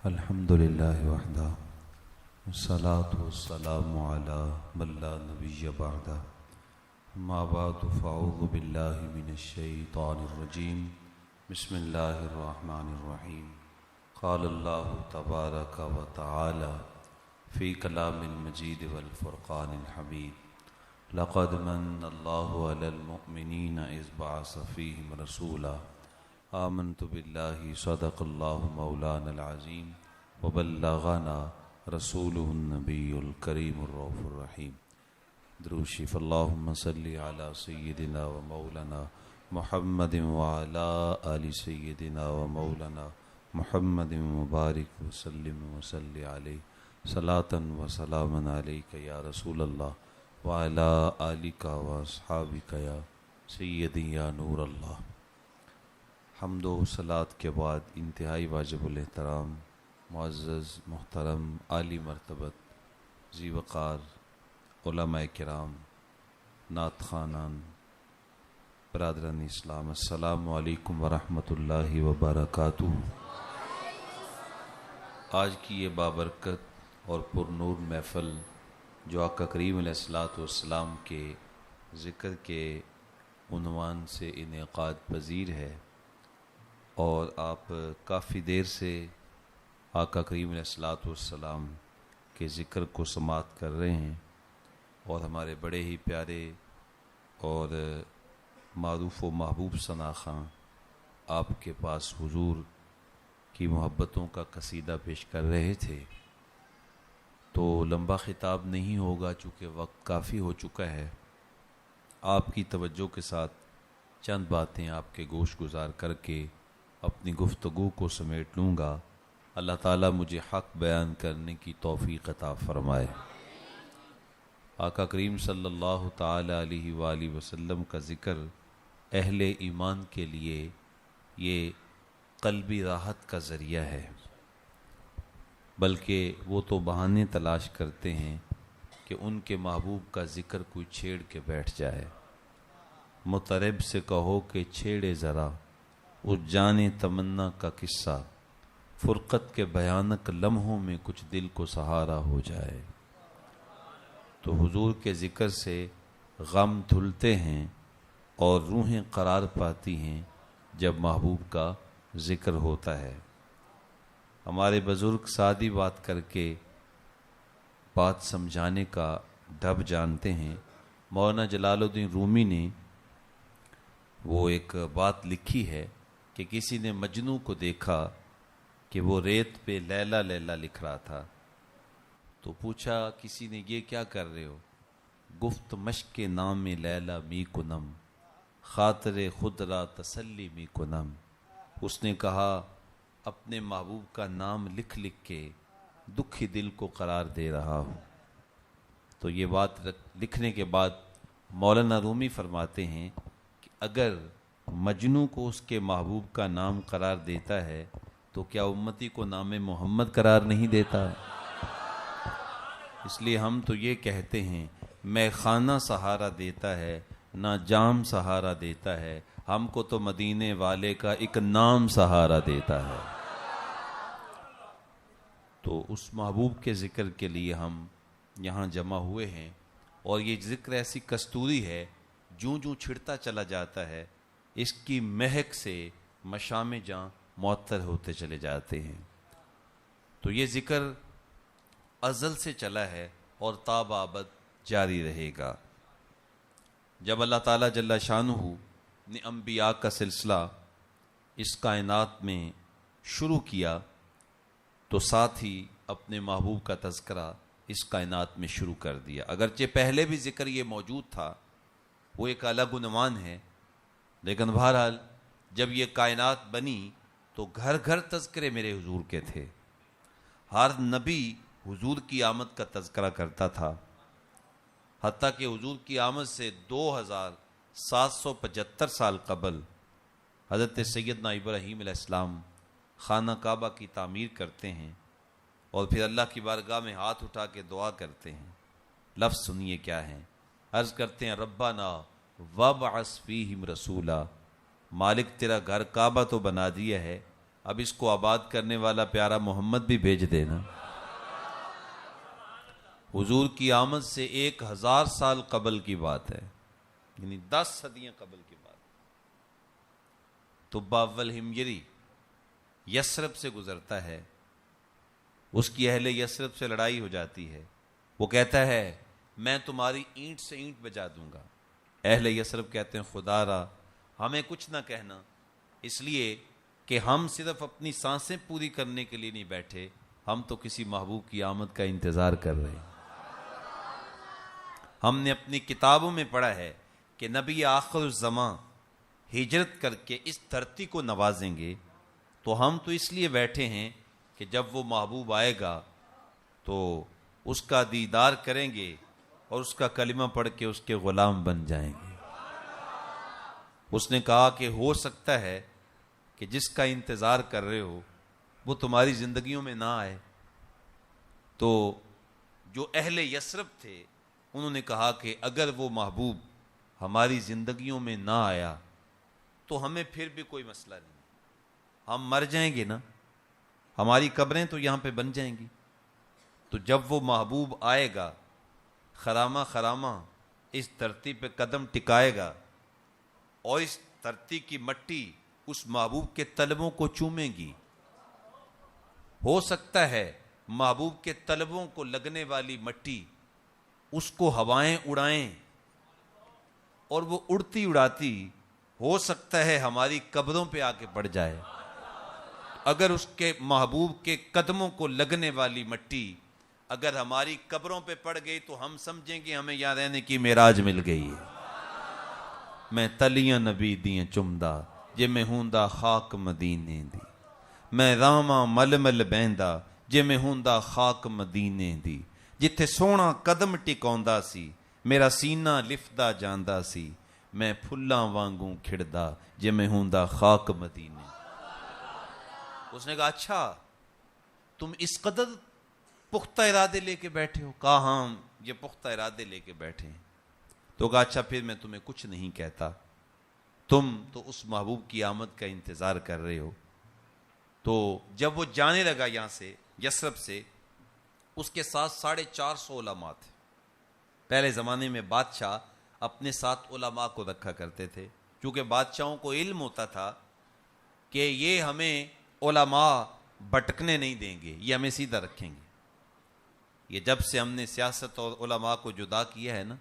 الحمدللہ وحدہ والصلاة والسلام علی من لا نبی بعدہ اما بعد فاعوذ باللہ من الشیطان الرجیم بسم اللہ الرحمن الرحیم قال اللہ تبارک و تعالی فی کلام المجید والفرقان الحمید لقد من اللہ علی المؤمنین اذ بعث فیہم رسولا آمنت باللہ صدق اللہ مولانا العظیم وبلغنا رسولہ النبی الکریم الرؤوف الرحیم درود شریف اللہم صلی علی سیدنا و مولانا محمد وعلی آل سیدنا و مولانا محمد مبارک وسلم وصلی علیہ صلاة و سلاما علیک یا رسول اللہ وعلی آلک و اصحابک یا سیدی یا نور اللہ۔ حمد و صلات کے بعد انتہائی واجب الاحترام معزز محترم عالی مرتبت ذی وقار علماء کرام نعت خوانان برادران اسلام، السلام علیکم ورحمۃ اللہ وبرکاتہ۔ آج کی یہ بابرکت اور پر نور محفل جو آقا کریم علیہ الصلوۃ والسلام کے ذکر کے عنوان سے انعقاد پذیر ہے، اور آپ کافی دیر سے آقا کریم علیہ الصلوۃ والسلام کے ذکر کو سماعت کر رہے ہیں، اور ہمارے بڑے ہی پیارے اور معروف و محبوب ثنا خان آپ کے پاس حضور کی محبتوں کا قصیدہ پیش کر رہے تھے۔ تو لمبا خطاب نہیں ہوگا چونکہ وقت کافی ہو چکا ہے۔ آپ کی توجہ کے ساتھ چند باتیں آپ کے گوش گزار کر کے اپنی گفتگو کو سمیٹ لوں گا۔ اللہ تعالیٰ مجھے حق بیان کرنے کی توفیق عطا فرمائے۔ آقا کریم صلی اللہ تعالیٰ علیہ وآلہ وسلم کا ذکر اہل ایمان کے لیے یہ قلبی راحت کا ذریعہ ہے، بلکہ وہ تو بہانے تلاش کرتے ہیں کہ ان کے محبوب کا ذکر کوئی چھیڑ کے بیٹھ جائے۔ مطرب سے کہو کہ چھیڑے ذرا اس جانے تمنا کا قصہ، فرقت کے بھیانک لمحوں میں کچھ دل کو سہارا ہو جائے۔ تو حضور کے ذکر سے غم دھلتے ہیں اور روحیں قرار پاتی ہیں جب محبوب کا ذکر ہوتا ہے۔ ہمارے بزرگ سادی بات کر کے بات سمجھانے کا ڈھب جانتے ہیں۔ مولانا جلال الدین رومی نے وہ ایک بات لکھی ہے کہ کسی نے مجنوں کو دیکھا کہ وہ ریت پہ لیلا لیلا لکھ رہا تھا، تو پوچھا کسی نے یہ کیا کر رہے ہو؟ گفت مشق نام لیلا می کنم خاطر خود را تسلی می کنم۔ اس نے کہا اپنے محبوب کا نام لکھ لکھ کے دکھی دل کو قرار دے رہا ہوں۔ تو یہ بات لکھنے کے بعد مولانا رومی فرماتے ہیں کہ اگر مجنوں کو اس کے محبوب کا نام قرار دیتا ہے تو کیا امتی کو نام محمد قرار نہیں دیتا؟ اس لیے ہم تو یہ کہتے ہیں میں خانہ سہارا دیتا ہے نہ جام سہارا دیتا ہے، ہم کو تو مدینے والے کا ایک نام سہارا دیتا ہے۔ تو اس محبوب کے ذکر کے لیے ہم یہاں جمع ہوئے ہیں، اور یہ ذکر ایسی کستوری ہے جوں جوں چھڑتا چلا جاتا ہے اس کی مہک سے مشام جاں معطر ہوتے چلے جاتے ہیں۔ تو یہ ذکر ازل سے چلا ہے اور تا ابد جاری رہے گا۔ جب اللہ تعالیٰ جل شانہ نے انبیاء کا سلسلہ اس کائنات میں شروع کیا تو ساتھ ہی اپنے محبوب کا تذکرہ اس کائنات میں شروع کر دیا۔ اگرچہ پہلے بھی ذکر یہ موجود تھا، وہ ایک الگ عنوان ہے، لیکن بہرحال جب یہ کائنات بنی تو گھر گھر تذکرے میرے حضور کے تھے۔ ہر نبی حضور کی آمد کا تذکرہ کرتا تھا، حتیٰ کہ حضور کی آمد سے 2775 سال قبل حضرت سیدنا ابراہیم علیہ السلام خانہ کعبہ کی تعمیر کرتے ہیں، اور پھر اللہ کی بارگاہ میں ہاتھ اٹھا کے دعا کرتے ہیں۔ لفظ سنیے کیا ہیں، عرض کرتے ہیں ربنا وابعث فیہم رسولا، مالک تیرا گھر کعبہ تو بنا دیا ہے، اب اس کو آباد کرنے والا پیارا محمد بھی بھیج دینا۔ حضور کی آمد سے 1000 سال قبل کی بات ہے، یعنی 10 صدیاں قبل کی بات۔ تو باول ہمجری یثرب سے گزرتا ہے، اس کی اہل یثرب سے لڑائی ہو جاتی ہے، وہ کہتا ہے میں تمہاری اینٹ سے اینٹ بجا دوں گا۔ اہل یثرب کہتے ہیں خدا را ہمیں کچھ نہ کہنا، اس لیے کہ ہم صرف اپنی سانسیں پوری کرنے کے لیے نہیں بیٹھے، ہم تو کسی محبوب کی آمد کا انتظار کر رہے ہیں۔ ہم نے اپنی کتابوں میں پڑھا ہے کہ نبی آخر الزمان ہجرت کر کے اس دھرتی کو نوازیں گے، تو ہم تو اس لیے بیٹھے ہیں کہ جب وہ محبوب آئے گا تو اس کا دیدار کریں گے اور اس کا کلمہ پڑھ کے اس کے غلام بن جائیں گے۔ اس نے کہا کہ ہو سکتا ہے کہ جس کا انتظار کر رہے ہو وہ تمہاری زندگیوں میں نہ آئے۔ تو جو اہل یثرب تھے انہوں نے کہا کہ اگر وہ محبوب ہماری زندگیوں میں نہ آیا تو ہمیں پھر بھی کوئی مسئلہ نہیں، ہم مر جائیں گے نا، ہماری قبریں تو یہاں پہ بن جائیں گی۔ تو جب وہ محبوب آئے گا خرامہ خرامہ اس دھرتی پہ قدم ٹکائے گا اور اس دھرتی کی مٹی اس محبوب کے طلبوں کو چومے گی۔ ہو سکتا ہے محبوب کے طلبوں کو لگنے والی مٹی اس کو ہوائیں اڑائیں اور وہ اڑتی اڑاتی ہو سکتا ہے ہماری قبروں پہ آ کے پڑ جائے۔ اگر اس کے محبوب کے قدموں کو لگنے والی مٹی اگر ہماری قبروں پہ پڑ گئی تو ہم سمجھیں گے ہمیں یہاں رہنے کی معراج مل گئی ہے۔ میں تلیاں نبی دیاں چمدا جے میں ہوندا خاک مدینے دی، میں راواں مل مل بہندا جے میں ہوندا خاک مدینے دی، جتھے سونا قدم ٹکاوندا سی میرا سینہ لفدا جاندا سی، میں پھلاں وانگوں کھڑدا جے میں ہوندا خاک مدینے۔ اس نے کہا اچھا تم اس قدر پختہ ارادے لے کے بیٹھے ہو؟ کہا ہاں یہ پختہ ارادے لے کے بیٹھے ہیں۔ تو کہا اچھا پھر میں تمہیں کچھ نہیں کہتا، تم تو اس محبوب کی آمد کا انتظار کر رہے ہو۔ تو جب وہ جانے لگا یہاں سے یثرب سے، اس کے ساتھ 450 علماء تھے۔ پہلے زمانے میں بادشاہ اپنے ساتھ علماء کو رکھا کرتے تھے، کیونکہ بادشاہوں کو علم ہوتا تھا کہ یہ ہمیں علماء بھٹکنے نہیں دیں گے، یہ ہمیں سیدھا رکھیں گے۔ یہ جب سے ہم نے سیاست اور علماء کو جدا کیا ہے نا،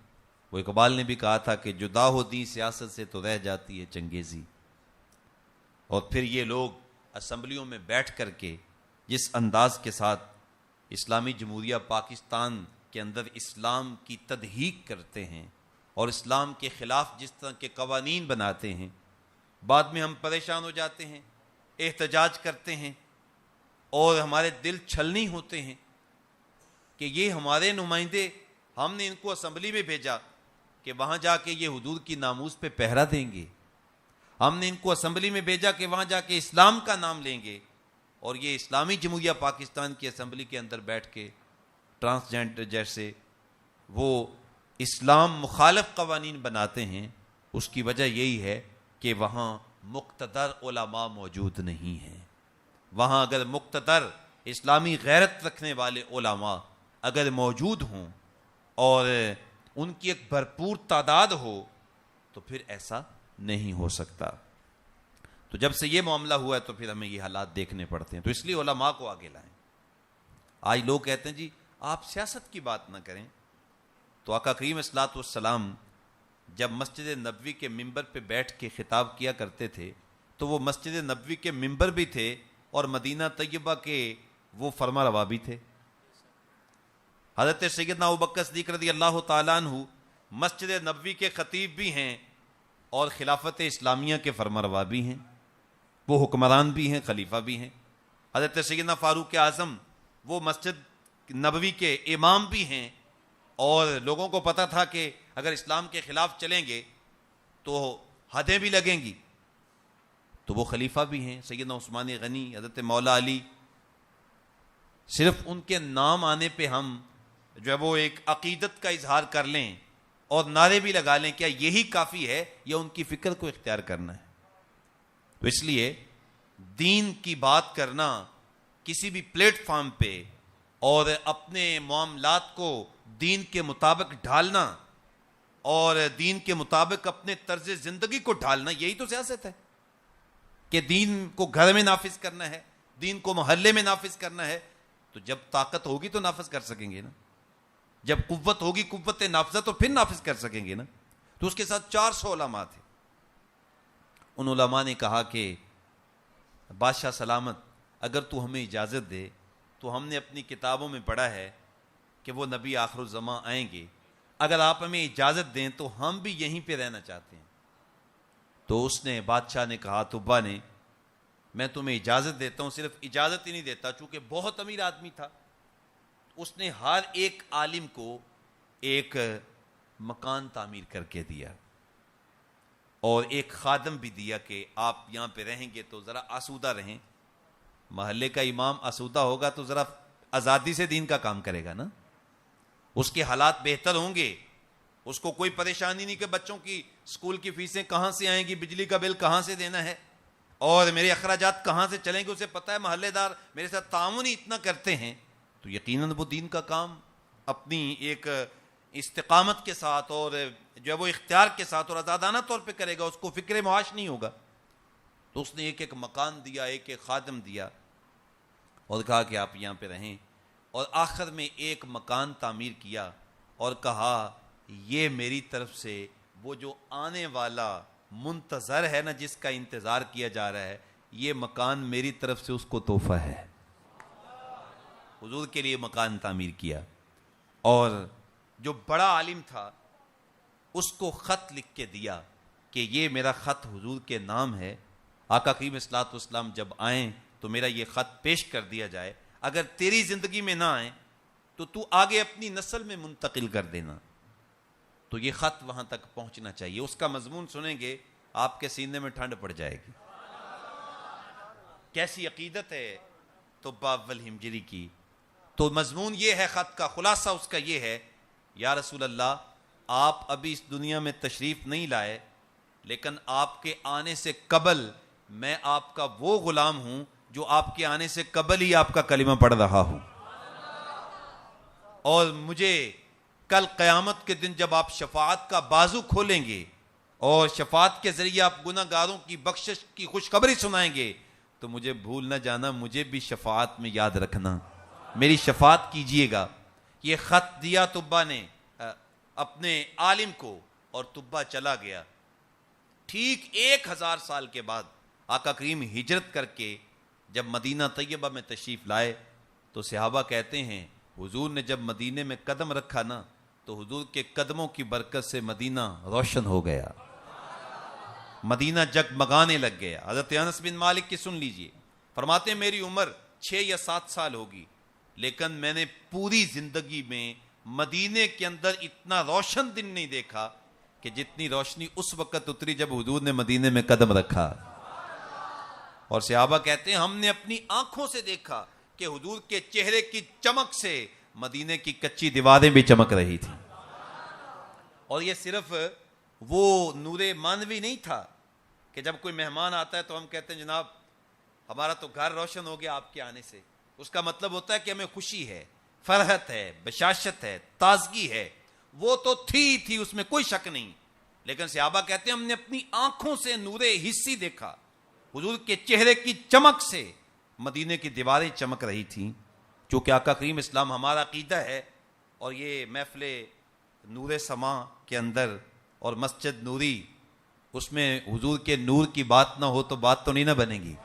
وہ اقبال نے بھی کہا تھا کہ جدا ہوتی سیاست سے تو رہ جاتی ہے چنگیزی۔ اور پھر یہ لوگ اسمبلیوں میں بیٹھ کر کے جس انداز کے ساتھ اسلامی جمہوریہ پاکستان کے اندر اسلام کی تدہیق کرتے ہیں اور اسلام کے خلاف جس طرح کے قوانین بناتے ہیں، بعد میں ہم پریشان ہو جاتے ہیں، احتجاج کرتے ہیں اور ہمارے دل چھلنی ہوتے ہیں کہ یہ ہمارے نمائندے، ہم نے ان کو اسمبلی میں بھیجا کہ وہاں جا کے یہ حضور کی ناموس پہ پہرا دیں گے، ہم نے ان کو اسمبلی میں بھیجا کہ وہاں جا کے اسلام کا نام لیں گے، اور یہ اسلامی جمہوریہ پاکستان کی اسمبلی کے اندر بیٹھ کے ٹرانسجینڈر جیسے وہ اسلام مخالف قوانین بناتے ہیں۔ اس کی وجہ یہی ہے کہ وہاں مقتدر علماء موجود نہیں ہیں۔ وہاں اگر مقتدر اسلامی غیرت رکھنے والے علماء اگر موجود ہوں اور ان کی ایک بھرپور تعداد ہو تو پھر ایسا نہیں ہو سکتا۔ تو جب سے یہ معاملہ ہوا ہے تو پھر ہمیں یہ حالات دیکھنے پڑتے ہیں، تو اس لیے علماء کو آگے لائیں۔ آج لوگ کہتے ہیں جی آپ سیاست کی بات نہ کریں، تو آقا کریم صلی والسلام جب مسجد نبوی کے ممبر پہ بیٹھ کے خطاب کیا کرتے تھے تو وہ مسجد نبوی کے ممبر بھی تھے اور مدینہ طیبہ کے وہ فرما روا بھی تھے۔ حضرت سیدنا ابوبکر صدیق رضی اللہ تعالیٰ عنہ مسجد نبوی کے خطیب بھی ہیں اور خلافت اسلامیہ کے فرما روا بھی ہیں، وہ حکمران بھی ہیں، خلیفہ بھی ہیں۔ حضرت سیدنا فاروق اعظم وہ مسجد نبوی کے امام بھی ہیں، اور لوگوں کو پتا تھا کہ اگر اسلام کے خلاف چلیں گے تو حدیں بھی لگیں گی، تو وہ خلیفہ بھی ہیں۔ سیدنا عثمان غنی، حضرت مولا علی، صرف ان کے نام آنے پہ ہم جو ہے وہ ایک عقیدت کا اظہار کر لیں اور نعرے بھی لگا لیں، کیا یہی کافی ہے یا ان کی فکر کو اختیار کرنا ہے؟ تو اس لیے دین کی بات کرنا کسی بھی پلیٹ فارم پہ اور اپنے معاملات کو دین کے مطابق ڈھالنا اور دین کے مطابق اپنے طرز زندگی کو ڈھالنا، یہی تو سیاست ہے کہ دین کو گھر میں نافذ کرنا ہے، دین کو محلے میں نافذ کرنا ہے. تو جب طاقت ہوگی تو نافذ کر سکیں گے نا، جب قوت ہوگی قوت نافذہ تو پھر نافذ کر سکیں گے نا. تو اس کے ساتھ 400 علماء تھے. ان علماء نے کہا کہ بادشاہ سلامت، اگر تو ہمیں اجازت دے تو ہم نے اپنی کتابوں میں پڑھا ہے کہ وہ نبی آخر الزماں آئیں گے، اگر آپ ہمیں اجازت دیں تو ہم بھی یہیں پہ رہنا چاہتے ہیں. تو اس نے بادشاہ نے کہا، طبا نے، میں تمہیں اجازت دیتا ہوں. صرف اجازت ہی نہیں دیتا، چونکہ بہت امیر آدمی تھا. اس نے ہر ایک عالم کو ایک مکان تعمیر کر کے دیا اور ایک خادم بھی دیا کہ آپ یہاں پہ رہیں گے تو ذرا آسودہ رہیں. محلے کا امام آسودہ ہوگا تو ذرا آزادی سے دین کا کام کرے گا نا، اس کے حالات بہتر ہوں گے، اس کو کوئی پریشانی نہیں کہ بچوں کی اسکول کی فیسیں کہاں سے آئیں گی، بجلی کا بل کہاں سے دینا ہے اور میرے اخراجات کہاں سے چلیں گے. اسے پتہ ہے محلے دار میرے ساتھ تعاون ہی اتنا کرتے ہیں، تو یقیناً وہ دین کا کام اپنی ایک استقامت کے ساتھ اور جو ہے وہ اختیار کے ساتھ اور آزادانہ طور پہ کرے گا، اس کو فکر معاش نہیں ہوگا. تو اس نے ایک ایک مکان دیا، ایک ایک خادم دیا اور کہا کہ آپ یہاں پہ رہیں. اور آخر میں ایک مکان تعمیر کیا اور کہا یہ میری طرف سے وہ جو آنے والا منتظر ہے نا، جس کا انتظار کیا جا رہا ہے، یہ مکان میری طرف سے اس کو تحفہ ہے. حضور کے لیے مکان تعمیر کیا. اور جو بڑا عالم تھا اس کو خط لکھ کے دیا کہ یہ میرا خط حضور کے نام ہے، آقا کریم صلی اللہ علیہ وسلم جب آئیں تو میرا یہ خط پیش کر دیا جائے، اگر تیری زندگی میں نہ آئیں تو تو آگے اپنی نسل میں منتقل کر دینا. تو یہ خط وہاں تک پہنچنا چاہیے. اس کا مضمون سنیں گے آپ کے سینے میں ٹھنڈ پڑ جائے گی. کیسی عقیدت ہے طبا والہمجری کی. تو مضمون یہ ہے، خط کا خلاصہ اس کا یہ ہے، یا رسول اللہ آپ ابھی اس دنیا میں تشریف نہیں لائے، لیکن آپ کے آنے سے قبل میں آپ کا وہ غلام ہوں جو آپ کے آنے سے قبل ہی آپ کا کلمہ پڑھ رہا ہوں. اور مجھے کل قیامت کے دن جب آپ شفاعت کا بازو کھولیں گے اور شفاعت کے ذریعے آپ گناہ گاروں کی بخشش کی خوشخبری سنائیں گے، تو مجھے بھول نہ جانا، مجھے بھی شفاعت میں یاد رکھنا، میری شفاعت کیجئے گا. یہ خط دیا طبا نے اپنے عالم کو اور طبا چلا گیا. ٹھیک 1000 سال کے بعد آقا کریم ہجرت کر کے جب مدینہ طیبہ میں تشریف لائے تو صحابہ کہتے ہیں حضور نے جب مدینے میں قدم رکھا نا تو حضور کے قدموں کی برکت سے مدینہ روشن ہو گیا، مدینہ جگمگانے لگ گیا. حضرت انس بن مالک کی سن لیجئے، فرماتے ہیں میری عمر 6 یا 7 سال ہوگی، لیکن میں نے پوری زندگی میں مدینے کے اندر اتنا روشن دن نہیں دیکھا کہ جتنی روشنی اس وقت اتری جب حضور نے مدینے میں قدم رکھا. اور صحابہ کہتے ہیں ہم نے اپنی آنکھوں سے دیکھا کہ حضور کے چہرے کی چمک سے مدینے کی کچی دیواریں بھی چمک رہی تھی. اور یہ صرف وہ نور مانوی نہیں تھا کہ جب کوئی مہمان آتا ہے تو ہم کہتے ہیں جناب ہمارا تو گھر روشن ہو گیا آپ کے آنے سے. اس کا مطلب ہوتا ہے کہ ہمیں خوشی ہے، فرحت ہے، بشاشت ہے، تازگی ہے. وہ تو تھی اس میں کوئی شک نہیں، لیکن صحابہ کہتے ہیں ہم نے اپنی آنکھوں سے نور حسی دیکھا، حضور کے چہرے کی چمک سے مدینے کی دیواریں چمک رہی تھیں. چونکہ آقا کریم اسلام ہمارا عقیدہ ہے، اور یہ محفل نور سما کے اندر اور مسجد نوری، اس میں حضور کے نور کی بات نہ ہو تو بات تو نہیں نہ بنے گی.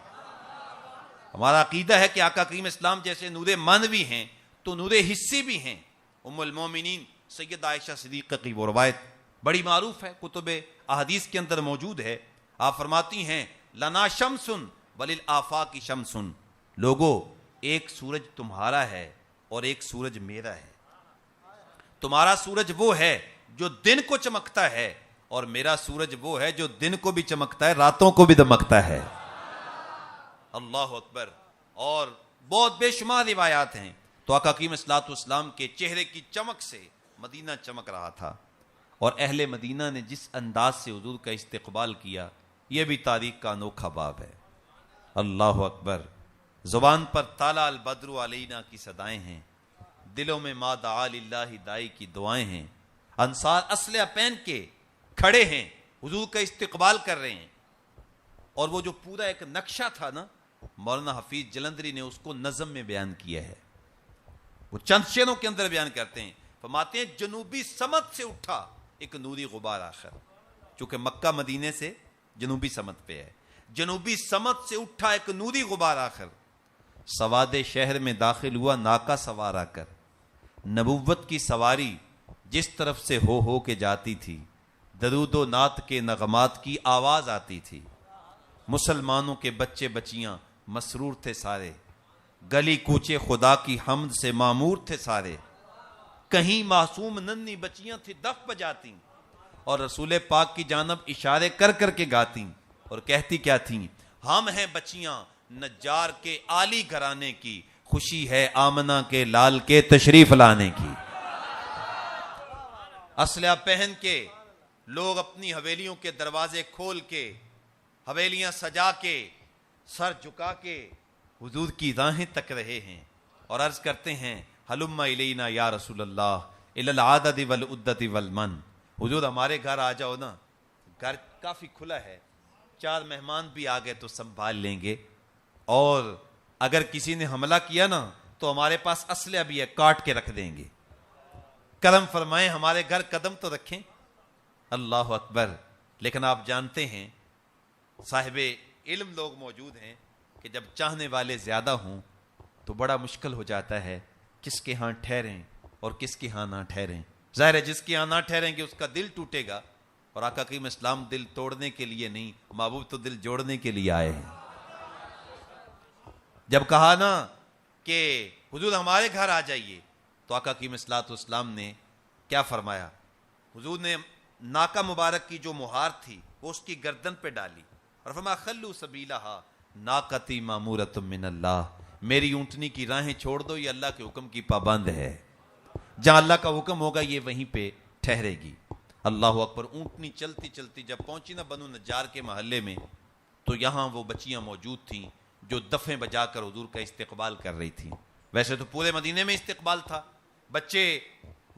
ہمارا عقیدہ ہے کہ آقا کریم اسلام جیسے نور مانوی ہیں تو نور حسی بھی ہیں. ام المومنین سید عائشہ صدیقہ کی وہ روایت بڑی معروف ہے، کتب احادیث کے اندر موجود ہے. آپ فرماتی ہیں لنا شمسن وللآفاق شمسن، لوگو ایک سورج تمہارا ہے اور ایک سورج میرا ہے. تمہارا سورج وہ ہے جو دن کو چمکتا ہے اور میرا سورج وہ ہے جو دن کو بھی چمکتا ہے، راتوں کو بھی دمکتا ہے. اللہ اکبر. اور بہت بے شمار روایات ہیں. تو آقا کریم صلی اللہ علیہ وسلم کے چہرے کی چمک سے مدینہ چمک رہا تھا. اور اہل مدینہ نے جس انداز سے حضور کا استقبال کیا، یہ بھی تاریخ کا انوکھا باب ہے. اللہ اکبر. زبان پر طالع البدر علینا کی صدائیں ہیں، دلوں میں ما دعا للہ دائی کی دعائیں ہیں. انصار اسلحہ پہن کے کھڑے ہیں، حضور کا استقبال کر رہے ہیں. اور وہ جو پورا ایک نقشہ تھا نا، مولانا حفیظ جلندری نے اس کو نظم میں بیان کیا ہے. وہ چند شعروں کے اندر بیان کرتے ہیں، فرماتے ہیں جنوبی سمت سے اٹھا ایک نوری غبار آخر. چونکہ مکہ مدینے سے جنوبی سمت پہ ہے، جنوبی سمت سے اٹھا ایک نوری غبار آخر. سواد شہر میں داخل ہوا ناکا سوار آ کر. نبوت کی سواری جس طرف سے ہو کے جاتی تھی، درود و نعت کے نغمات کی آواز آتی تھی. مسلمانوں کے بچے بچیاں مسرور تھے سارے، گلی کوچے خدا کی حمد سے معمور تھے سارے. کہیں معصوم ننھی بچیاں تھی دف بجاتی اور رسول پاک کی جانب اشارے کر کر کے گاتی اور کہتی کیا تھیں؟ ہم ہیں بچیاں نجار کے عالی گھرانے کی، خوشی ہے آمنہ کے لال کے تشریف لانے کی. اسلحہ پہن کے لوگ اپنی حویلیوں کے دروازے کھول کے، حویلیاں سجا کے، سر جھکا کے حضور کی راہیں تک رہے ہیں اور عرض کرتے ہیں ہلم الینا یا رسول اللہ الی العدد والعدت والمن. حضور ہمارے گھر آ جاؤ نا، گھر کافی کھلا ہے، 4 مہمان بھی آ گئے تو سنبھال لیں گے، اور اگر کسی نے حملہ کیا نا تو ہمارے پاس اسلحہ بھی ہے، کاٹ کے رکھ دیں گے. کرم فرمائیں، ہمارے گھر قدم تو رکھیں. اللہ اکبر. لیکن آپ جانتے ہیں صاحب علم لوگ موجود ہیں کہ جب چاہنے والے زیادہ ہوں تو بڑا مشکل ہو جاتا ہے کس کے ہاں ٹھہریں اور کس کے ہاں نہ ٹھہریں. ظاہر ہے جس کے ہاں نہ ٹھہریں گے اس کا دل ٹوٹے گا، اور آقا کریم اسلام دل توڑنے کے لیے نہیں، محبوب تو دل جوڑنے کے لیے آئے ہیں. جب کہا نا کہ حضور ہمارے گھر آ جائیے تو آقا کریم اسلام نے کیا فرمایا؟ حضور نے ناکا مبارک کی جو مہار تھی وہ اس کی گردن پہ ڈالی اور فرمایا خلو سبیلہا ناقتی مامورۃ من اللہ، میری اونٹنی کی راہیں چھوڑ دو، یہ اللہ کے حکم کی پابند ہے، جہاں اللہ کا حکم ہوگا یہ وہیں پہ ٹھہرے گی. اللہ اکبر. اونٹنی چلتی چلتی جب پہنچی نا بنو نجار کے محلے میں تو یہاں وہ بچیاں موجود تھیں جو دفیں بجا کر حضور کا استقبال کر رہی تھیں. ویسے تو پورے مدینے میں استقبال تھا، بچے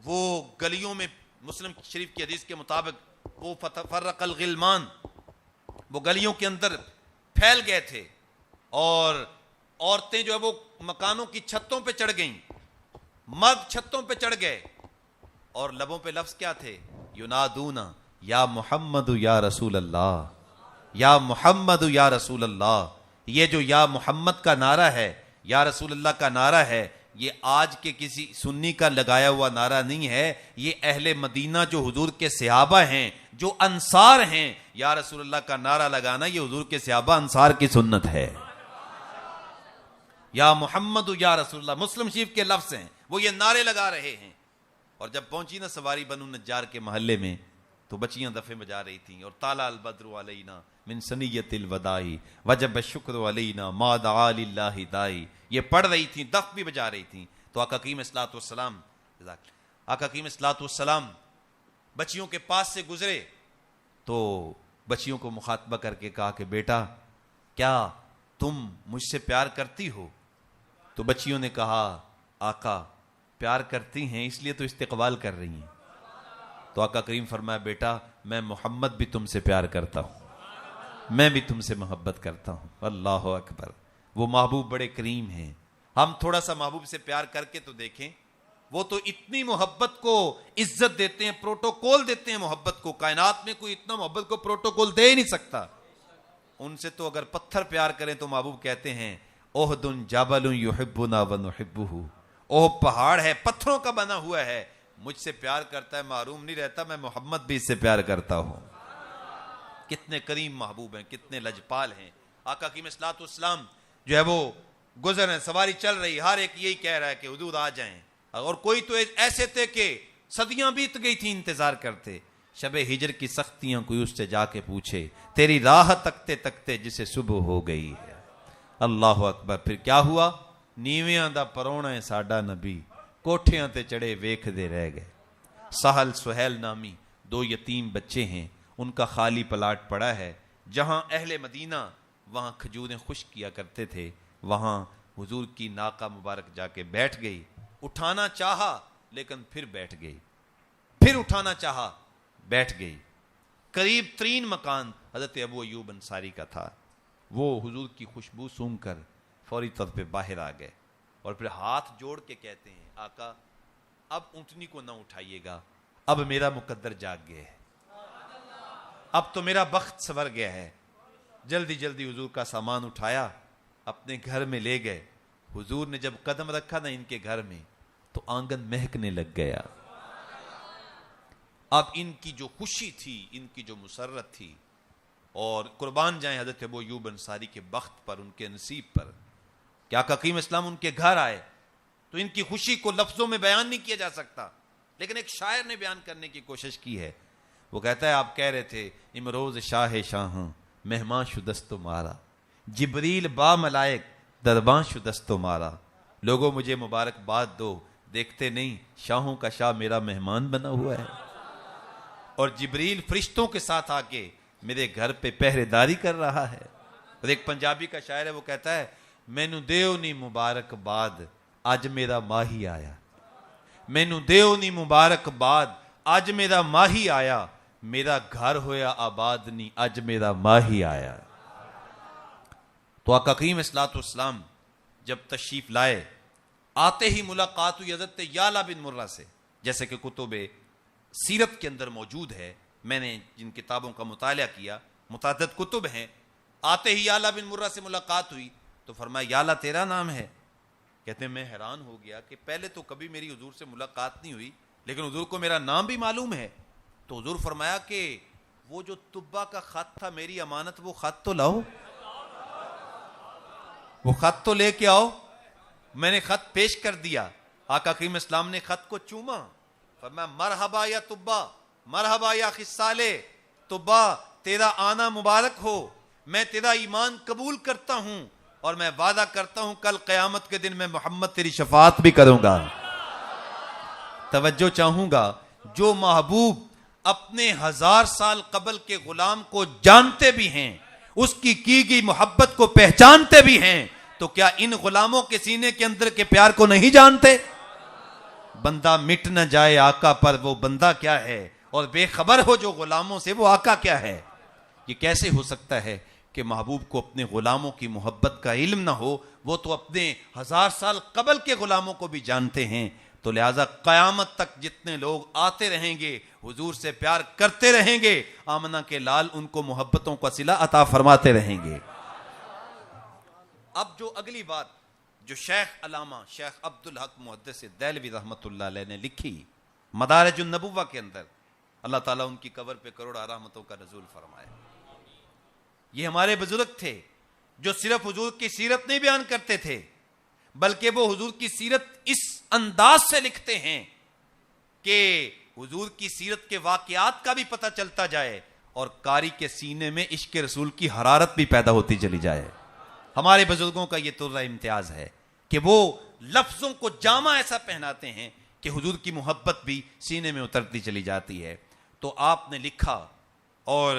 وہ گلیوں میں، مسلم شریف کی حدیث کے مطابق وہ فرق الغلمان، وہ گلیوں کے اندر پھیل گئے تھے، اور عورتیں جو ہے وہ مکانوں کی چھتوں پہ چڑھ گئیں، مرد چھتوں پہ چڑھ گئے، اور لبوں پہ لفظ کیا تھے؟ ینادونا یا محمد یا رسول اللہ، یا محمد یا رسول اللہ. یہ جو یا محمد کا نعرہ ہے، یا رسول اللہ کا نعرہ ہے، یہ آج کے کسی سنی کا لگایا ہوا نعرہ نہیں ہے، یہ اہل مدینہ جو حضور کے صحابہ ہیں، جو انصار ہیں، یا رسول اللہ کا نعرہ لگانا یہ حضور کے صحابہ انصار کی سنت ہے. یا محمد یا رسول اللہ مسلم شریف کے لفظ ہیں، وہ یہ نعرے لگا رہے ہیں. اور جب پہنچی نا سواری بنو نجار کے محلے میں تو بچیاں دفیں بجا رہی تھیں، اور طالع البدر علینا من ثنیۃ الوداع وجب الشکر علینا ما دعا للہ دائی، یہ پڑھ رہی تھیں، دف بھی بجا رہی تھیں. تو آقا کریم صلاۃ والسلام بچیوں کے پاس سے گزرے تو بچیوں کو مخاطبہ کر کے کہا کہ بیٹا کیا تم مجھ سے پیار کرتی ہو؟ تو بچیوں نے کہا آقا پیار کرتی ہیں اس لیے تو استقبال کر رہی ہیں. تو آقا کریم فرمایا بیٹا میں محمد بھی تم سے پیار کرتا ہوں، میں بھی تم سے محبت کرتا ہوں. اللہ اکبر. وہ محبوب بڑے کریم ہیں. ہم تھوڑا سا محبوب سے پیار کر کے تو دیکھیں، وہ تو اتنی محبت کو عزت دیتے ہیں، پروٹوکول دیتے ہیں محبت کو. کائنات میں کوئی اتنا محبت کو پروٹوکول دے ہی نہیں سکتا. ان سے تو اگر پتھر پیار کریں تو محبوب کہتے ہیں احد جبل یحبنا ونحبہ، اوہ پہاڑ ہے پتھروں کا بنا ہوا ہے، مجھ سے پیار کرتا ہے معروم نہیں رہتا، میں محمد بھی اس سے پیار کرتا ہوں. کتنے کریم محبوب ہیں، کتنے لجپال ہیں. آقا کی صلاۃ والسلام جو ہے وہ گزر ہیں، سواری چل رہی، ہر ایک یہی کہہ رہا ہے کہ حضور آ جائیں. اور کوئی تو ایسے تھے کہ صدیاں بیت گئی تھی انتظار کرتے. شب ہجر کی سختیاں کوئی اس سے جا کے پوچھے، تیری راہ تکتے تکتے جسے صبح ہو گئی ہے. اللہ اکبر. پھر کیا ہوا؟ نیویاں دا پرونا ہے ساڈا نبی، کوٹھیاں تے چڑھے ویکھ دے رہ گئے. سہل سہیل نامی 2 یتیم بچے ہیں، ان کا خالی پلاٹ پڑا ہے. جہاں اہل مدینہ وہاں کھجوریں خشک کیا کرتے تھے، وہاں حضور کی ناقہ مبارک جا کے بیٹھ گئی، اٹھانا چاہا لیکن پھر بیٹھ گئی، پھر اٹھانا چاہا بیٹھ گئی۔ قریب ترین مکان حضرت ابو ایوب انصاری کا تھا، وہ حضور کی خوشبو سونگ کر فوری طور پہ باہر آ گئے اور پھر ہاتھ جوڑ کے کہتے ہیں آقا اب اونٹنی کو نہ اٹھائیے گا، اب میرا مقدر جاگ گیا ہے، اب تو میرا بخت سنور گیا ہے۔ جلدی جلدی حضور کا سامان اٹھایا، اپنے گھر میں لے گئے۔ حضور نے جب قدم رکھا نا ان کے گھر میں تو آنگن مہکنے لگ گیا۔ اب ان کی جو خوشی تھی، ان کی جو مسرت تھی، اور قربان جائیں حضرت ابو ایوب انصاری کے بخت پر، ان کے نصیب پر، کیا حکیم اسلام ان کے گھر آئے تو ان کی خوشی کو لفظوں میں بیان نہیں کیا جا سکتا، لیکن ایک شاعر نے بیان کرنے کی کوشش کی ہے۔ وہ کہتا ہے آپ کہہ رہے تھے امروز شاہ شاہاں مہمان شدست مارا، جبریل با ملائک درباں شدست مارا، لوگوں مجھے مبارکباد دو، دیکھتے نہیں شاہوں کا شاہ میرا مہمان بنا ہوا ہے، اور جبریل فرشتوں کے ساتھ آ کے میرے گھر پہ پہرے داری کر رہا ہے۔ اور ایک پنجابی کا شاعر ہے، وہ کہتا ہے مینوں دیو نی مبارکباد اج میرا ماہی آیا، مینوں دیو نی مبارکباد اج میرا ماہی آیا، میرا گھر ہویا آباد نی اج میرا ماہی آیا۔ تو آقا کریم صلوات والسلام جب تشریف لائے، آتے ہی ملاقات ہوئی حضرت یعلا بن مرہ سے، جیسے کہ کتب سیرت کے اندر موجود ہے، میں نے جن کتابوں کا مطالعہ کیا، متعدد کتب ہیں۔ آتے ہی یعلا بن مرہ سے ملاقات ہوئی تو فرمایا یعلا تیرا نام ہے؟ کہتے ہیں میں حیران ہو گیا کہ پہلے تو کبھی میری حضور سے ملاقات نہیں ہوئی، لیکن حضور کو میرا نام بھی معلوم ہے۔ تو حضور فرمایا کہ وہ جو طبا کا خط تھا میری امانت، وہ خط تو لاؤ، وہ خط تو لے کے آؤ۔ میں نے خط پیش کر دیا، آقا کریم اسلام نے خط کو چوما، فرمایا مرحبا یا طبا، مرحبا یا خصالے، طبا تیرا آنا مبارک ہو، میں تیرا ایمان قبول کرتا ہوں، اور میں وعدہ کرتا ہوں کل قیامت کے دن میں محمد تیری شفاعت بھی کروں گا۔ توجہ چاہوں گا، جو محبوب اپنے 1000 سال قبل کے غلام کو جانتے بھی ہیں، اس کی گئی محبت کو پہچانتے بھی ہیں، تو کیا ان غلاموں کے سینے کے اندر کے پیار کو نہیں جانتے؟ بندہ مٹ نہ جائے آقا پر، وہ بندہ کیا ہے، اور بے خبر ہو جو غلاموں سے، وہ آقا کیا ہے۔ یہ کیسے ہو سکتا ہے کہ محبوب کو اپنے غلاموں کی محبت کا علم نہ ہو؟ وہ تو اپنے 1000 سال قبل کے غلاموں کو بھی جانتے ہیں۔ تو لہٰذا قیامت تک جتنے لوگ آتے رہیں گے، حضور سے پیار کرتے رہیں گے، آمنہ کے لال ان کو محبتوں کا صلہ عطا فرماتے رہیں گے۔ اب جو اگلی بات جو شیخ علامہ شیخ عبدالحق محدث دہلوی رحمۃ اللہ علیہ نے لکھی مدارج النبوہ کے اندر، اللہ تعالیٰ ان کی قبر پہ کروڑا رحمتوں کا نزول فرمائے۔ یہ ہمارے بزرگ تھے جو صرف حضور کی سیرت نہیں بیان کرتے تھے، بلکہ وہ حضور کی سیرت اس انداز سے لکھتے ہیں کہ حضور کی سیرت کے واقعات کا بھی پتہ چلتا جائے اور قاری کے سینے میں عشق رسول کی حرارت بھی پیدا ہوتی چلی جائے۔ ہمارے بزرگوں کا یہ طرز امتیاز ہے کہ وہ لفظوں کو جامع ایسا پہناتے ہیں کہ حضور کی محبت بھی سینے میں اترتی چلی جاتی ہے۔ تو آپ نے لکھا اور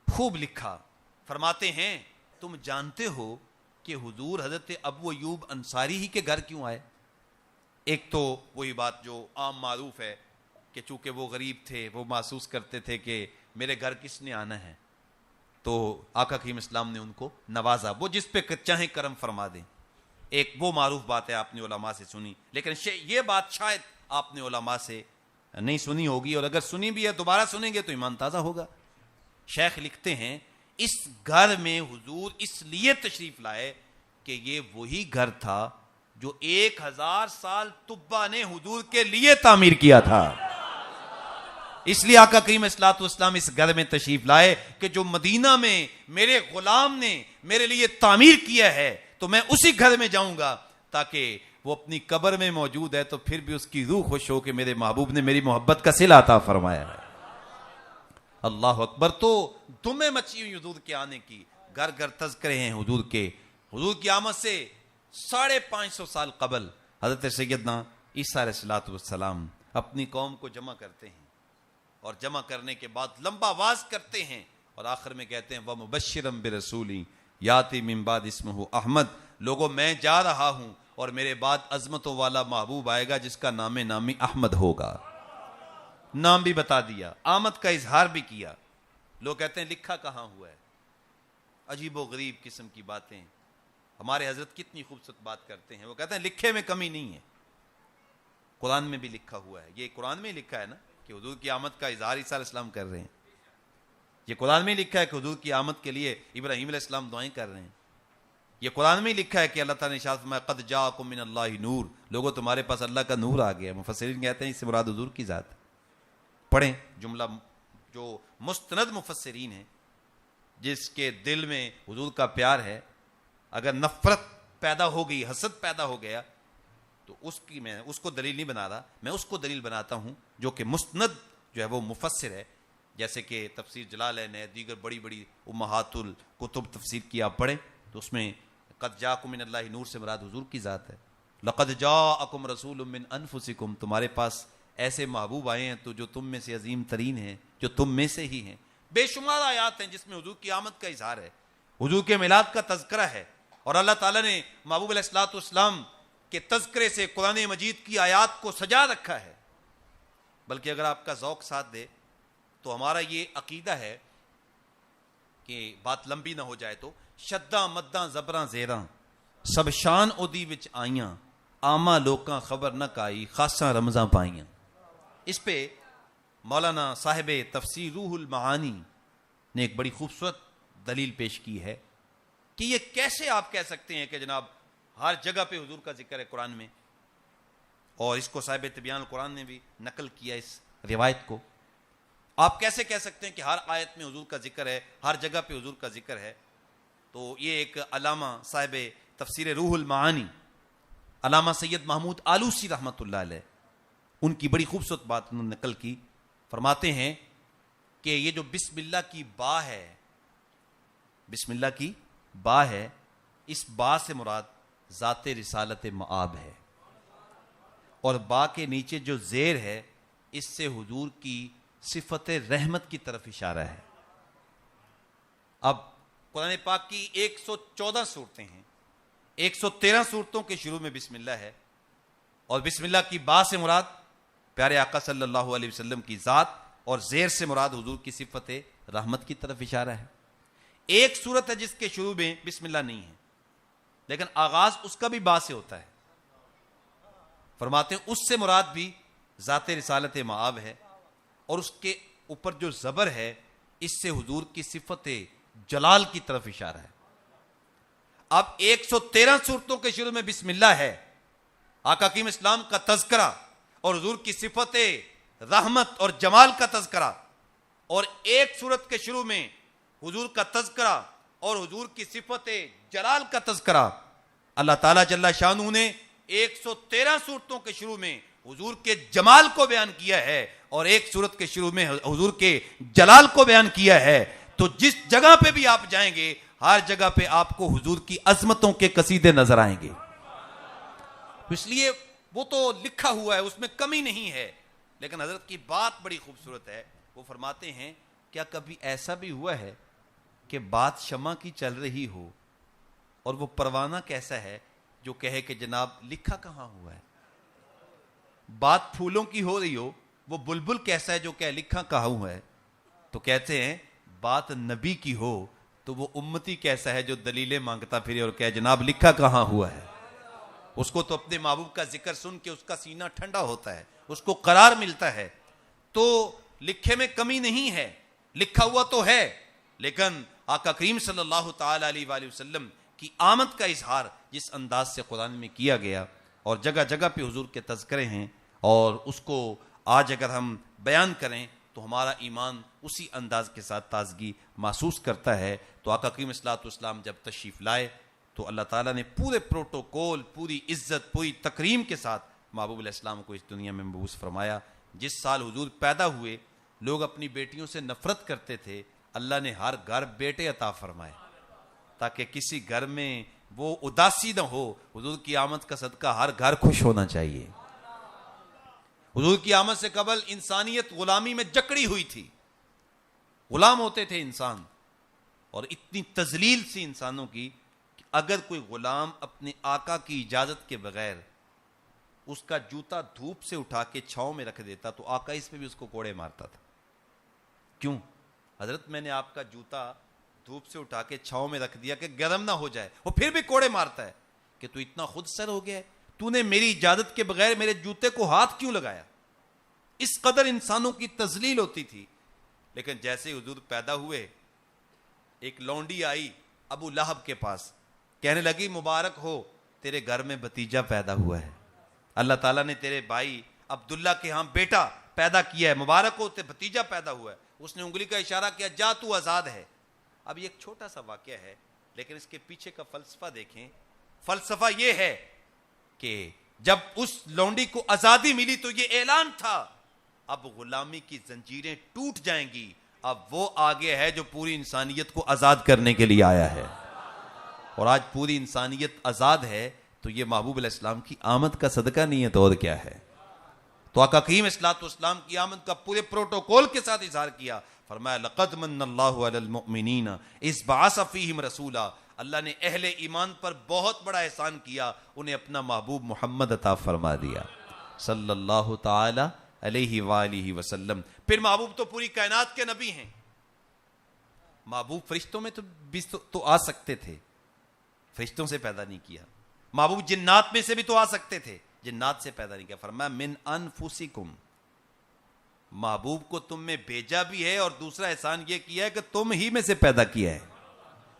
خوب لکھا، فرماتے ہیں تم جانتے ہو کہ حضور حضرت ابو ایوب انصاری ہی کے گھر کیوں آئے؟ ایک تو وہی بات جو عام معروف ہے کہ چونکہ وہ غریب تھے، وہ محسوس کرتے تھے کہ میرے گھر کس نے آنا ہے، تو آقا کریم اسلام نے ان کو نوازا، وہ جس پہ چاہیں کرم فرما دیں۔ ایک وہ معروف بات ہے، آپ نے علماء سے سنی، لیکن یہ بات شاید آپ نے علماء سے نہیں سنی ہوگی، اور اگر سنی بھی ہے دوبارہ سنیں گے تو ایمان تازہ ہوگا۔ شیخ لکھتے ہیں اس گھر میں حضور اس لیے تشریف لائے کہ یہ وہی گھر تھا جو 1000 سال طبا نے حضور کے لیے تعمیر کیا تھا۔ اس لیے آقا کریم صلوات والسلام اس گھر میں تشریف لائے کہ جو مدینہ میں میرے غلام نے میرے لیے تعمیر کیا ہے، تو میں اسی گھر میں جاؤں گا تاکہ وہ اپنی قبر میں موجود ہے تو پھر بھی اس کی روح خوش ہو کہ میرے محبوب نے میری محبت کا صلہ عطا فرمایا ہے۔ اللہ اکبر۔ تو دمیں مچی ہوئی حضور کے آنے کی، گھر گھر تذکرے ہیں حضور کے۔ حضور کی آمد سے 550 سال قبل حضرت سیدنا عیسیٰ علیہ السلام اپنی قوم کو جمع کرتے ہیں، اور جمع کرنے کے بعد لمبا واز کرتے ہیں، اور آخر میں کہتے ہیں وَمُبَشِّرًا بِرَسُولٍ یاتی من بعد اسمہ احمد، لوگوں میں جا رہا ہوں اور میرے بعد عظمتوں والا محبوب آئے گا جس کا نام نامی احمد ہوگا. نام بھی بتا دیا، آمد کا اظہار بھی کیا. لوگ کہتے ہیں لکھا کہاں ہوا ہے؟ عجیب و غریب قسم کی باتیں. ہمارے حضرت کتنی خوبصورت بات کرتے ہیں، وہ کہتے ہیں لکھے میں کمی نہیں ہے، قرآن میں بھی لکھا ہوا ہے. یہ قرآن میں لکھا ہے نا کہ حضور کی آمد کا اظہار عیسیٰ علیہ السلام کر رہے ہیں. یہ قرآن میں لکھا ہے کہ حضور کی آمد کے لیے ابراہیم علیہ السلام دعائیں کر رہے ہیں. یہ قرآن میں لکھا ہے کہ اللہ تعالیٰ نے ارشاد فرمایا قد جاءکم من اللہ نور، لوگوں تمہارے پاس اللہ کا نور آ گیا. مفسرین کہتے ہیں اس سے مراد حضور کی ذات. پڑھیں جملہ، جو مستند مفسرین ہیں جس کے دل میں حضور کا پیار ہے، اگر نفرت پیدا ہو گئی، حسد پیدا ہو گیا، تو میں اس کو دلیل نہیں بنا رہا، میں اس کو دلیل بناتا ہوں جو کہ مستند جو ہے وہ مفسر ہے. جیسے کہ تفسیر جلالین ہے، دیگر بڑی بڑی امہات الکتب تفسیر کی آپ پڑھیں تو اس میں قد جاءکم من اللہ نور سے مراد حضور کی ذات ہے. لقد جاءکم رسول من انفسکم، تمہارے پاس ایسے محبوب آئے ہیں تو جو تم میں سے عظیم ترین ہیں، جو تم میں سے ہی ہیں. بے شمار آیات ہیں جس میں حضور کی آمد کا اظہار ہے، حضور کے میلاد کا تذکرہ ہے. اور اللہ تعالیٰ نے محبوب علیہ الصلوۃ والسلام کے تذکرے سے قرآن مجید کی آیات کو سجا رکھا ہے. بلکہ اگر آپ کا ذوق ساتھ دے تو ہمارا یہ عقیدہ ہے کہ بات لمبی نہ ہو جائے تو شداں مداں زبراں زیراں سب شان اودی وچ آئیاں، آما لوکاں خبر نہ کائی خاصاں رمضاں پائیاں. اس پہ مولانا صاحب تفسیر روح المعانی نے ایک بڑی خوبصورت دلیل پیش کی ہے کہ یہ کیسے آپ کہہ سکتے ہیں کہ جناب ہر جگہ پہ حضور کا ذکر ہے قرآن میں. اور اس کو صاحب تبیان القرآن نے بھی نقل کیا اس روایت کو. آپ کیسے کہہ سکتے ہیں کہ ہر آیت میں حضور کا ذکر ہے، ہر جگہ پہ حضور کا ذکر ہے؟ تو یہ ایک علامہ صاحب تفسیر روح المعانی علامہ سید محمود آلوسی رحمۃ اللہ علیہ، ان کی بڑی خوبصورت بات انہوں نے نقل کی. فرماتے ہیں کہ یہ جو بسم اللہ کی با ہے، بسم اللہ کی با ہے، اس با سے مراد ذات رسالت مآب ہے. اور با کے نیچے جو زیر ہے اس سے حضور کی صفت رحمت کی طرف اشارہ ہے. اب قرآن پاک کی 114 صورتیں ہیں، 113 صورتوں کے شروع میں بسم اللہ ہے، اور بسم اللہ کی با سے مراد پیارے آقا صلی اللہ علیہ وسلم کی ذات، اور زیر سے مراد حضور کی صفت رحمت کی طرف اشارہ ہے. ایک صورت ہے جس کے شروع میں بسم اللہ نہیں ہے لیکن آغاز اس کا بھی با سے ہوتا ہے. فرماتے ہیں اس سے مراد بھی ذات رسالت مآب ہے، اور اس کے اوپر جو زبر ہے اس سے حضور کی صفت جلال کی طرف اشارہ ہے. اب 113 صورتوں کے شروع میں بسم اللہ ہے، آقا کریم اسلام کا تذکرہ اور حضور کی صفت رحمت اور جمال کا تذکرہ، اور ایک صورت کے شروع میں حضور کا تذکرہ اور حضور کی صفت جلال کا تذکرہ. اللہ تعالیٰ جل شانہ نے 113 صورتوں کے شروع میں حضور کے جمال کو بیان کیا ہے اور ایک صورت کے شروع میں حضور کے جلال کو بیان کیا ہے. تو جس جگہ پہ بھی آپ جائیں گے ہر جگہ پہ آپ کو حضور کی عظمتوں کے قصیدے نظر آئیں گے. اس لیے وہ تو لکھا ہوا ہے، اس میں کمی نہیں ہے. لیکن حضرت کی بات بڑی خوبصورت ہے. وہ فرماتے ہیں کیا کبھی ایسا بھی ہوا ہے کہ بات شمع کی چل رہی ہو اور وہ پروانہ کیسا ہے جو کہے کہ جناب لکھا کہاں ہوا ہے؟ بات پھولوں کی ہو رہی ہو، وہ بلبل کیسا ہے جو کہ لکھا کہاں ہوا ہے؟ تو کہتے ہیں بات نبی کی ہو تو وہ امتی کیسا ہے جو دلیلیں مانگتا پھرے اور کہے جناب لکھا کہاں ہوا ہے؟ اس کو تو اپنے محبوب کا ذکر سن کے اس کا سینہ ٹھنڈا ہوتا ہے، اس کو قرار ملتا ہے. تو لکھے میں کمی نہیں ہے، لکھا ہوا تو ہے، لیکن آقا کریم صلی اللہ تعالی علیہ وآلہ وسلم کی آمد کا اظہار جس انداز سے قرآن میں کیا گیا، اور جگہ جگہ پہ حضور کے تذکرے ہیں، اور اس کو آج اگر ہم بیان کریں تو ہمارا ایمان اسی انداز کے ساتھ تازگی محسوس کرتا ہے. تو آقا کریم صلی اللہ علیہ وسلم جب تشریف لائے تو اللہ تعالیٰ نے پورے پروٹوکول، پوری عزت، پوری تکریم کے ساتھ محبوب علیہ السلام کو اس دنیا میں مبعوث فرمایا. جس سال حضور پیدا ہوئے لوگ اپنی بیٹیوں سے نفرت کرتے تھے، اللہ نے ہر گھر بیٹے عطا فرمائے تاکہ کسی گھر میں وہ اداسی نہ ہو. حضور کی آمد کا صدقہ ہر گھر خوش ہونا چاہیے. حضور کی آمد سے قبل انسانیت غلامی میں جکڑی ہوئی تھی، غلام ہوتے تھے انسان. اور اتنی تذلیل سی انسانوں کی کہ اگر کوئی غلام اپنے آقا کی اجازت کے بغیر اس کا جوتا دھوپ سے اٹھا کے چھاؤں میں رکھ دیتا تو آقا اس پہ بھی اس کو کوڑے مارتا تھا. کیوں؟ حضرت میں نے آپ کا جوتا دھوپ سے اٹھا کے چھاؤں میں رکھ دیا کہ گرم نہ ہو جائے, وہ پھر بھی کوڑے مارتا ہے کہ تو اتنا خود سر ہو گیا ہے, تو نے میری اجازت کے بغیر میرے جوتے کو ہاتھ کیوں لگایا. اس قدر انسانوں کی تذلیل ہوتی تھی. لیکن جیسے حضور پیدا ہوئے, ایک لونڈی آئی ابو لہب کے پاس, کہنے لگی مبارک ہو تیرے گھر میں بھتیجا پیدا ہوا ہے, اللہ تعالیٰ نے تیرے بھائی عبداللہ کے ہاں بیٹا پیدا کیا ہے, مبارک ہو تیرے بھتیجا پیدا ہوا ہے. اس نے انگلی کا اشارہ کیا, جا تو آزاد ہے. اب یہ ایک چھوٹا سا واقعہ ہے لیکن اس کے پیچھے کا فلسفہ دیکھیں. فلسفہ یہ ہے کہ جب اس لونڈی کو آزادی ملی تو یہ اعلان تھا اب غلامی کی زنجیریں ٹوٹ جائیں گی, اب وہ آگے ہے جو پوری انسانیت کو آزاد کرنے کے لیے آیا ہے. اور آج پوری انسانیت آزاد ہے تو یہ محبوب علیہ السلام کی آمد کا صدقہ نہیں ہے تو اور کیا ہے. تو آقا کریم صلی اسلام کی آمد کا پورے پروٹوکول کے ساتھ اظہار کیا. فرمایا لقد من اللہ علی المؤمنین اذ بعث فیہم رسولا, اللہ نے اہل ایمان پر بہت بڑا احسان کیا, انہیں اپنا محبوب محمد عطا فرما دیا صلی اللہ تعالی علیہ وآلہ وسلم. پھر محبوب تو پوری کائنات کے نبی ہیں. محبوب فرشتوں میں تو آ سکتے تھے, فرشتوں سے پیدا نہیں کیا. محبوب جنات میں سے بھی تو آ سکتے تھے, جنات سے پیدا نہیں کیا. فرمایا من انفسکم, محبوب کو تم میں بھیجا بھی ہے اور دوسرا احسان یہ کیا ہے کہ تم ہی میں سے پیدا کیا ہے,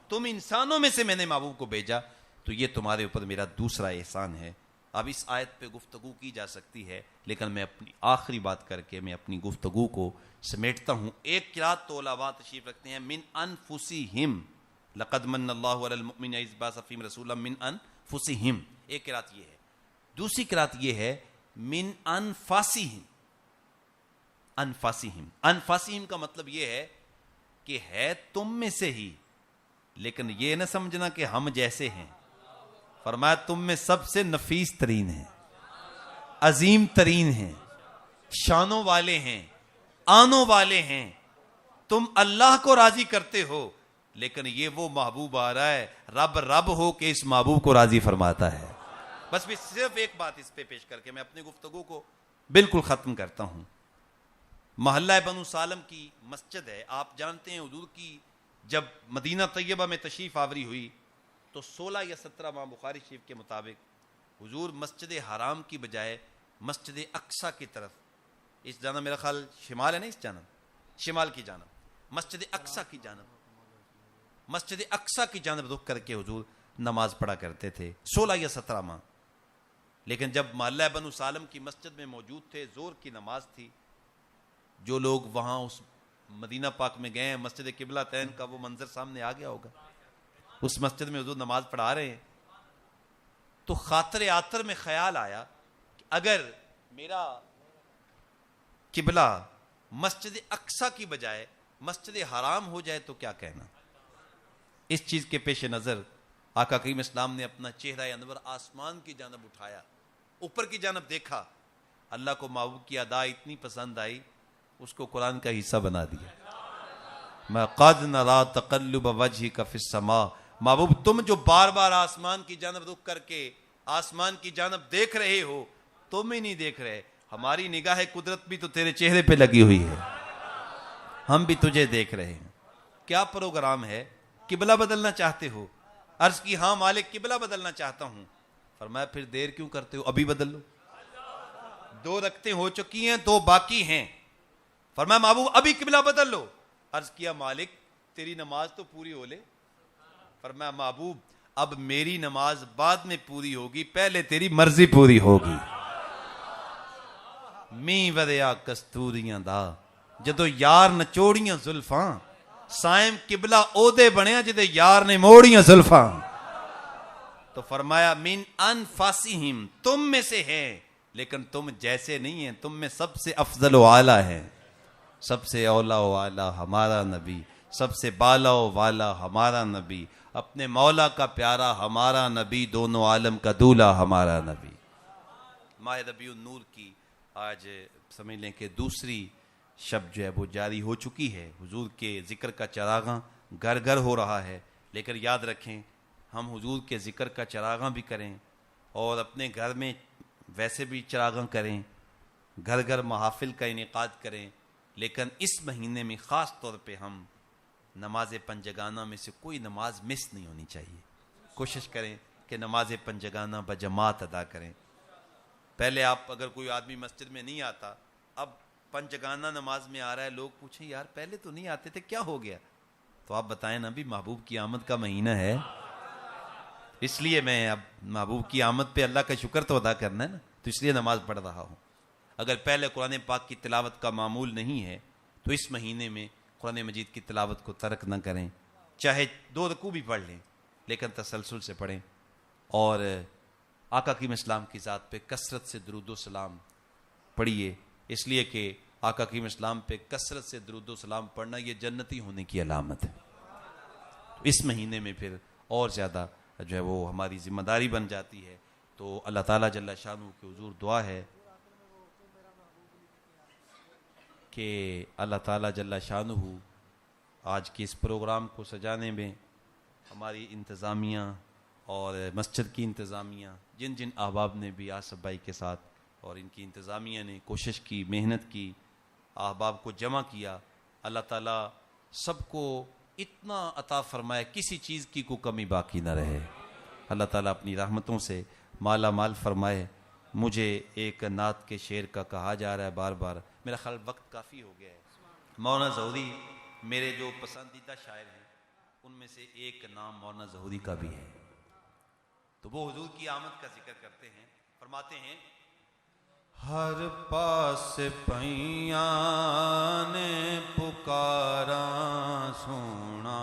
تم انسانوں میں سے میں نے محبوب کو بھیجا, تو یہ تمہارے اوپر میرا دوسرا احسان ہے. اب اس آیت پہ گفتگو کی جا سکتی ہے لیکن میں اپنی آخری بات کر کے میں اپنی گفتگو کو سمیٹتا ہوں. ایک قرات تو علماء تشریف رکھتے ہیں من انفسہم, لقد من اللہ علی المؤمنین اذ بعث فیہم رسولا من انفسہم, ایک قرات یہ ہے. دوسری قرات یہ ہے من انفاسہم. انفاسہم, انفاسہم کا مطلب یہ ہے کہ ہے تم میں سے ہی, لیکن یہ نہ سمجھنا کہ ہم جیسے ہیں. فرمایا تم میں سب سے نفیس ترین ہیں, عظیم ترین ہیں, شانوں والے ہیں, آنوں والے ہیں. تم اللہ کو راضی کرتے ہو لیکن یہ وہ محبوب آ رہا ہے رب ہو کے اس محبوب کو راضی فرماتا ہے. بس صرف ایک بات اس پہ پیش کر کے میں اپنی گفتگو کو بالکل ختم کرتا ہوں. محلہ بنو سالم کی مسجد ہے, آپ جانتے ہیں حضور کی جب مدینہ طیبہ میں تشریف آوری ہوئی تو 16 یا 17 ماہ بخاری شریف کے مطابق حضور مسجد حرام کی بجائے مسجد اقصی کی طرف, اس جانب میرا خیال شمال ہے نا, اس جانب شمال کی جانب مسجد اقصی کی جانب, مسجد اقصی کی جانب رخ کر کے حضور نماز پڑھا کرتے تھے 16 یا 17 ماہ. لیکن جب محلہ بنو سالم کی مسجد میں موجود تھے, زور کی نماز تھی, جو لوگ وہاں اس مدینہ پاک میں گئے ہیں, مسجد قبلہ تین کا وہ منظر سامنے آ گیا ہوگا. اس مسجد میں حضور نماز پڑھا رہے ہیں تو خاطر آتر میں خیال آیا کہ اگر میرا قبلہ مسجد اقصی کی بجائے مسجد حرام ہو جائے تو کیا کہنا. اس چیز کے پیش نظر آقا کریم اسلام نے اپنا چہرہ انور آسمان کی جانب اٹھایا, اوپر کی جانب دیکھا. اللہ کو محبوب کی ادا اتنی پسند آئی, اس کو قرآن کا حصہ بنا دیا. میں قد نرا تقلب وجہک فی السماء, محبوب تم جو بار بار آسمان کی جانب رخ کر کے آسمان کی جانب دیکھ رہے ہو, تم ہی نہیں دیکھ رہے, ہماری نگاہ قدرت بھی تو تیرے چہرے پہ لگی ہوئی ہے, ہم بھی تجھے دیکھ رہے ہیں. کیا پروگرام ہے, قبلہ بدلنا چاہتے ہو؟ عرض کی ہاں مالک قبلہ بدلنا چاہتا ہوں. فرمایا پھر دیر کیوں کرتے ہو, ابھی بدل لو, 2 رکعتیں ہو چکی ہیں, 2 باقی ہیں. فرمایا محبوب ابھی قبلہ بدل لو. عرض کیا مالک تیری نماز تو پوری ہو لے. فرمایا محبوب اب میری نماز بعد میں پوری ہوگی, پہلے تیری مرضی پوری ہوگی. می ودیا کستوریاں دا جدو یار نچوڑیاں زلفاں, سائم قبلہ عہدے بنیا جدے یار نے موڑیاں زلفاں. تو فرمایا من انفاسہم, تم میں سے ہیں لیکن تم جیسے نہیں ہیں, تم میں سب سے افضل و اعلیٰ ہے, سب سے اولا و اعلیٰ ہمارا نبی, سب سے بالا و والا ہمارا نبی, اپنے مولا کا پیارا ہمارا نبی, دونوں عالم کا دولہ ہمارا نبی. ماہ ربیع النور کی آج سمجھ لیں کہ دوسری شب جو ہے وہ جاری ہو چکی ہے. حضور کے ذکر کا چراغاں گھر گھر ہو رہا ہے، لیکن یاد رکھیں ہم حضور کے ذکر کا چراغاں بھی کریں اور اپنے گھر میں ویسے بھی چراغاں کریں، گھر گھر محافل کا انعقاد کریں، لیکن اس مہینے میں خاص طور پہ ہم نماز پنجگانہ میں سے کوئی نماز مس نہیں ہونی چاہیے. کوشش کریں کہ نماز پنجگانہ بجماعت ادا کریں. پہلے آپ اگر کوئی آدمی مسجد میں نہیں آتا، اب پنجگانہ نماز میں آ رہا ہے، لوگ پوچھیں یار پہلے تو نہیں آتے تھے، کیا ہو گیا؟ تو آپ بتائیں نا، بھی محبوب کی آمد کا مہینہ ہے، اس لیے میں اب محبوب کی آمد پہ اللہ کا شکر تو ادا کرنا ہے نا، تو اس لیے نماز پڑھ رہا ہوں. اگر پہلے قرآن پاک کی تلاوت کا معمول نہیں ہے تو اس مہینے میں قرآن مجید کی تلاوت کو ترک نہ کریں، چاہے 2 رکوع بھی پڑھ لیں لیکن تسلسل سے پڑھیں. اور آقا کریم اسلام کی ذات پہ کثرت سے درود و سلام پڑھیے، اس لیے کہ آقا کریم اسلام پہ کثرت سے درود و سلام پڑھنا یہ جنتی ہونے کی علامت ہے. اس مہینے میں پھر اور زیادہ جو ہے وہ ہماری ذمہ داری بن جاتی ہے. تو اللہ تعالیٰ جل شانہ کے حضور دعا ہے کہ اللہ تعالیٰ جل شانہ آج کے اس پروگرام کو سجانے میں ہماری انتظامیہ اور مسجد کی انتظامیہ، جن جن احباب نے بھی آصف بھائی کے ساتھ اور ان کی انتظامیہ نے کوشش کی، محنت کی، احباب کو جمع کیا، اللہ تعالیٰ سب کو اتنا عطا فرمائے کسی چیز کی کوئی کمی باقی نہ رہے. اللہ تعالیٰ اپنی رحمتوں سے مالا مال فرمائے. مجھے ایک نعت کے شعر کا کہا جا رہا ہے بار بار، میرا خیال وقت کافی ہو گیا ہے. مولانا ظہوری میرے جو پسندیدہ شاعر ہیں ان میں سے ایک نام مولانا ظہوری کا بھی ہے. تو وہ حضور کی آمد کا ذکر کرتے ہیں، فرماتے ہیں ہر پاس پیاں نے پکارا سونا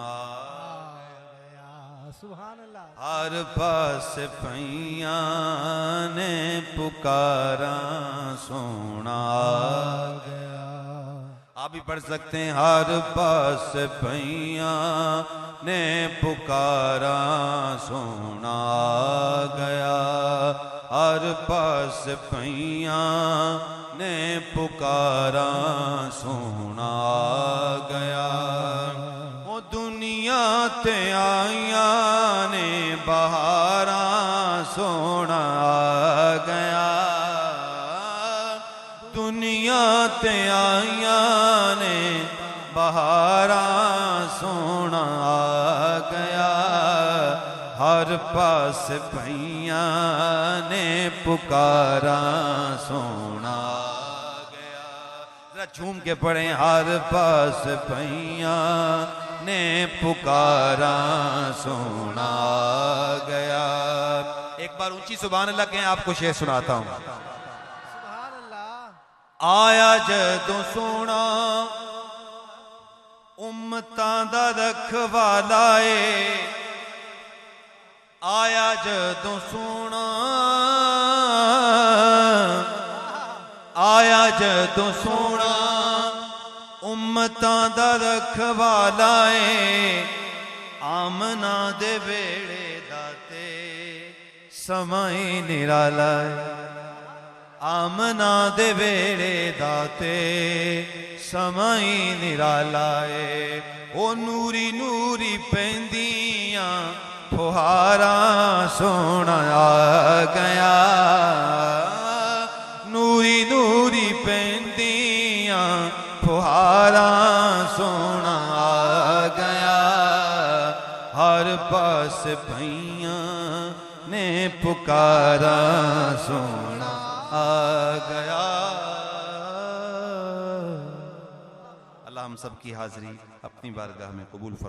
گیا، سبحان اللہ. ہر پاس پیاں نے پکارا سونا گیا. آپ بھی پڑھ سکتے ہیں، ہر پاس پیاں نے پکارا سونا گیا، ہر پاس پیاں نے پکارا سونا گیا. وہ دنیا تے آیاں نے بہاراں سونا گیا، دنیا تے آیاں نے بہاراں سونا گیا، ہر پاس پیاں نے پکارا سونا گیا. ذرا جھوم کے پڑھیں، ہر پاس پیاں نے پکارا سونا گیا. ایک بار اونچی سبحان اللہ کہیں، آپ کو شعر سناتا ہوں. سبحان اللہ. آیا جدوں سونا امتاں دا رکھوالا اے، آیا جدوں سونا، آیا جدوں سونا امتاں دا رکھوالا اے، آمنہ دے بیڑے داتے سمائیں نرالا اے، آمنہ دے بیڑے داتے سمائیں نرالا اے. او نوری نوری پیندیاں پھوہاراں سونا آ گیا، نوری نوری پیندیاں پھوہاراں سونا آ گیا، ہر پاس پیاں نے پکارا سونا آ گیا. اللہ ہم سب کی حاضری اپنی بارگاہ میں قبول فرمائے.